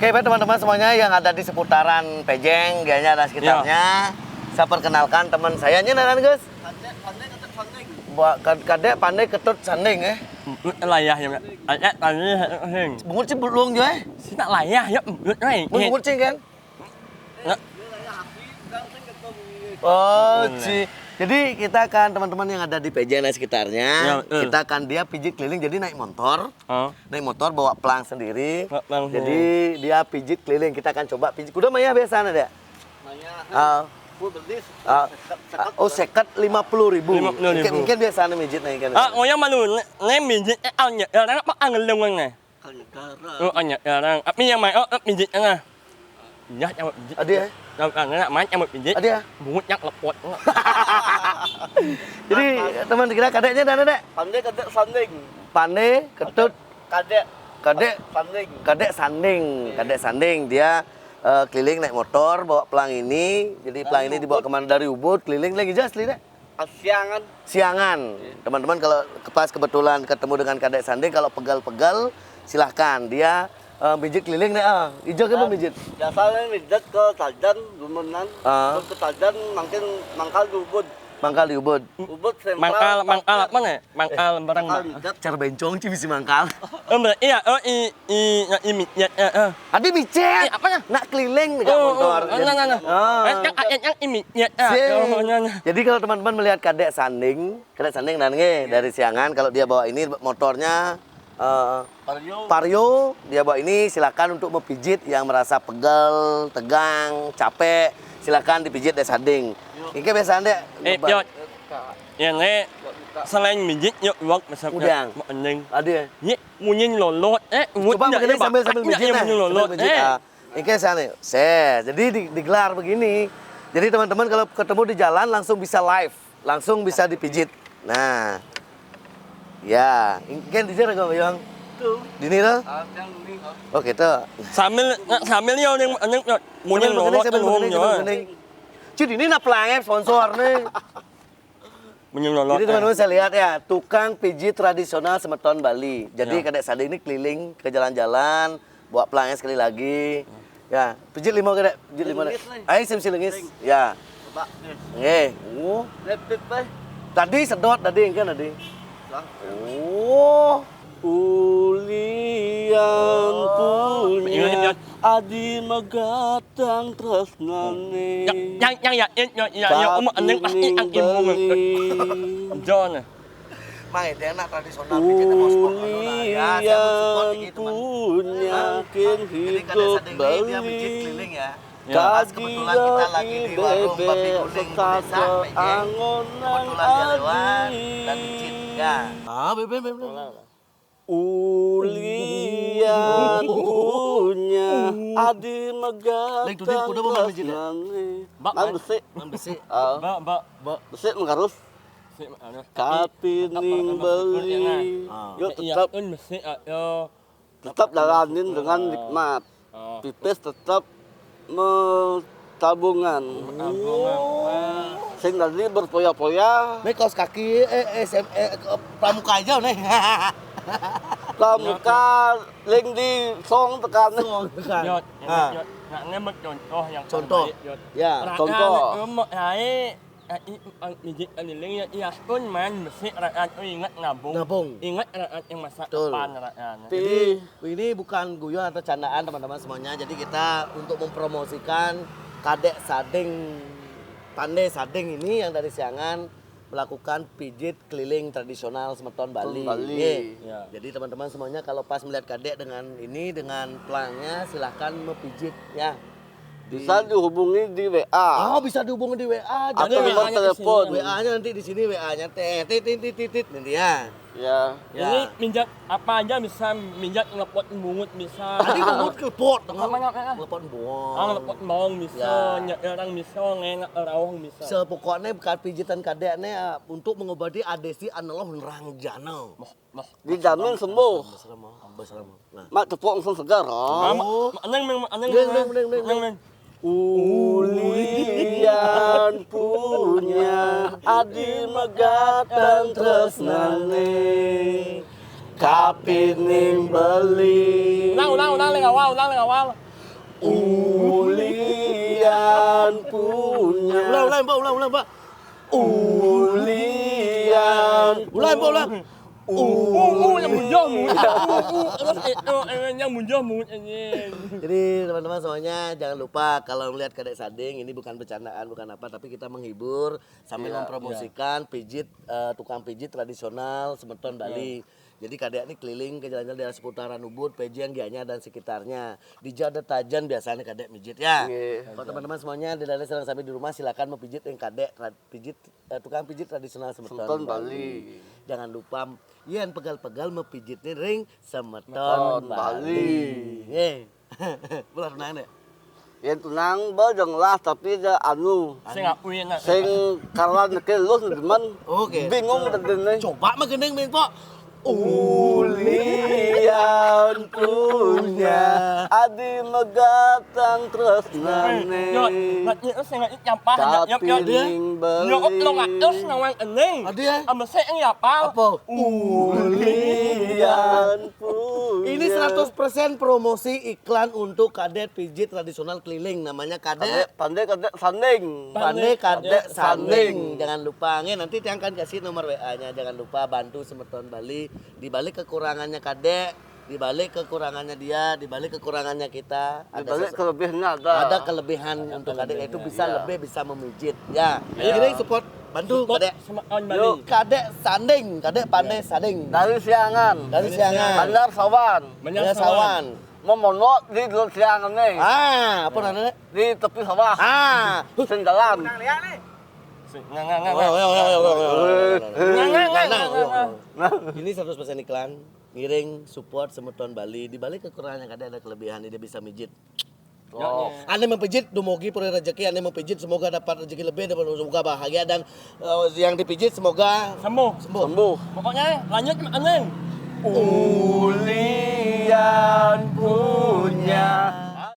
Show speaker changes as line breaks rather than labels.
Oke, baik teman-teman semuanya yang ada di seputaran Pejeng, Gianyar dan sekitarnya. Saya perkenalkan teman saya, ini naran guys. Kadek pandai ketut sanding ya.
Layah ya, ayat tadi heng.
Bungut sih belum juga.
Si tak layah ya,
Bungut sih kan. Oh, sih. Jadi kita akan teman-teman yang ada di Pejeng dan sekitarnya, kita akan dia pijit keliling. Jadi naik motor, bawa pelang sendiri. Jadi dia pijit keliling. Kita akan coba pijit. Kuda maya biasa ada. Oh, seket 50.000. Mungkin biasa nih mijit naik kan.
Ngoyang malu, nih mijit alnya, orang apa angelung nih. Oh, alnya orang. Tapi yang main mijit nih. Ya, yang mijit.
Ada ya?
Anak main yang mijit.
Ada ya?
Bungut yang lepot.
Jadi teman kita kadeknya dan ada.
Pandai kadek sanding.
Pandai ketut
Kadek sanding.
Kadek sanding dia keliling naik motor bawa pelang ini. Jadi pelang ini dibawa kemana dari Ubud keliling lagi jelas lihat. Siangan. Teman-teman kalau pas kebetulan ketemu dengan kadek sanding kalau pegal-pegal silahkan dia mijit keliling nih hijau kan mijit.
Biasanya mijit ke Tajan, Gumenan. Ke Tajan makin mangkal di Ubud.
Mangkal di Ubud.
Ubud sentral.
Mangkal apa nih? Mangkal barang
Cara bencong sih bisa mangkal.
Iya, mijit.
Adi micet.
Apanya?
Nak keliling dengan motor.
Yang mijit.
Jadi kalau teman-teman melihat kadek sanding nange dari Siangan kalau dia bawa ini motornya Vario, dia bawa ini silakan untuk mempijit yang merasa pegal, tegang, capek, silakan dipijit dari sanding. Ini biasa Anda.
Ini selain mijit yuk wak masuk
udang.
Mending.
Ada.
Ini munyin lolot
Coba begini sambil mijit nah. Ini sana. Jadi digelar begini. Jadi teman-teman kalau ketemu di jalan langsung bisa live, langsung bisa dipijit. Nah. Ya, kan di sana kau yang di sini lah. Oh gitu.
Sambil yo yang munyin lolot
Cuy, ini nak pelangnya sponsor nih.
Munyin lolot.
Jadi teman-teman saya lihat ya, tukang pijit tradisional Semeton Bali. Jadi kadek sandi ini keliling ke jalan-jalan, bawa pelangnya sekali lagi. Ya, pijit 5 kadek, pijit 5. Ayo sim silengis. Ya.
Coba.
Nggih.
Lepit bae.
Tadi sedot tadi kan tadi.
Ulian punya adi megatang tresnane.
Yang anjing pasti angin John.
Mang itu enak tradisional pijit mau sport ya. Saya support gitu
Punya
Jadi kadek sandi ini dia pijit keliling ya. Pas kebetulan kita lagi di warung babi guling desa Pejeng. Kebetulan dia lewat dan pijit. Ya. Bebe.
Ulian punya adi megatang tresnane.
Man besi.
Mbak.
Besi mengarus. Kapining beli. Yuk tetap jalanin dengan nikmat. Pipis tetap tabungan. Sing tadi berpoya-poya.
Nih kaos kaki pramuka aja nih.
Pramuka ling di song tekan.
Yot. Ini contoh yang
Contoh. Ya,
contoh.
Mijit keliling ya pun man mesti rakyat ingat nabung. Ingat rakyat yang masa depan rakyat.
Jadi ini bukan guyon atau candaan teman-teman semuanya. Jadi kita untuk mempromosikan kadek sading pandai sading ini yang dari Siangan melakukan pijit keliling tradisional Semeton Bali.
Ya.
Jadi teman-teman semuanya kalau pas melihat kadek dengan ini dengan pelangnya silahkan mempijit ya.
Bisa dihubungi di WA.
Bisa dihubungi di WA.
Atau nomor telepon.
WA-nya nanti di sini WA-nya titit nanti ya.
Ya.
Ini minjat apa aja bisa minjat ngelepot bungut bisa.
Tadi bungut kelepot.
Ngelepot ngelepot bawang bisa, nyerang bisa, ngenak rawang bisa.
Sepokoknya bukan pijitan kadeknya untuk mengobati adesi analog rangjana.
Dijamin sembuh.
Nah.
Mak tepuk langsung segar.
Neng.
Ulian punya adi megatan tresnane kapining beli
Ulang awal.
Ulian punya.
Ulang, Pak.
Ulian.
Ulang, Pak.
Yang munjah yang munjah anjing.
Jadi teman-teman semuanya jangan lupa kalau melihat Kadek Sading ini bukan bercandaan, bukan apa, tapi kita menghibur sambil mempromosikan pijit tukang pijit tradisional Semeton Bali. Jadi Kadek ini keliling ke jalan-jalan daerah seputaran Ubud, Pejian, Gianyar dan sekitarnya. Di Jadetajan biasanya Kadek mijit ya. Kalau teman-teman semuanya di daerah sedang sampai di rumah silakan mau pijit yang Kadek pijit tukang pijit tradisional Semeton Bali. Jangan lupa yen pegal-pegal mau pijitnya ring Semeton Bali. Bulan mana?
Yang tunang bajang lah tapi dia anu.
Sing ngakuin nak.
Sing karan kelus demen.
Oke.
Bingung tadi.
Coba mah gendeng men, Pok.
Ulian punya adi megatang tresnane.
Yo, nak sing nyampah
Tapi ning beli.
Yo lo ngatus nawang ening.
Ada ya?
Amba sing nyapal.
Apa?
Ulian punya.
Ini 100% promosi iklan untuk Kadek pijit tradisional keliling namanya Kadek
Pandai kadek sanding.
Pandai Kadek Sanding. Jangan lupa nanti saya akan kasih nomor WA-nya. Jangan lupa bantu Semeton Bali. Di balik kekurangannya Kadek, di balik kekurangannya dia, di balik kekurangannya kita,
Balik kelebihannya ada.
ada kelebihan untuk Kadek itu bisa lebih bisa memijit. Ya, jadi support bantu Kadek.
Semeton Bali.
Kadek Sanding, Kadek Pandai Sanding.
Dari Siangan.
Dari Siangan.
Bandar Sawan.
Dari Sawan.
Memono di dalam Siangan nih.
Apa namanya?
Di tepi sawah. Sing jalan.
Ini 100% iklan, ngiring support Semeton Bali. Di balik kekurangannya Kadek ada kelebihan, dia bisa mijit. Anda mempijit dumugi puri rezeki, Anda mempijit semoga dapat rezeki lebih dan semoga bahagia dan yang dipijit semoga
Sembuh.
sembuh.
Pokoknya lanjut anjing.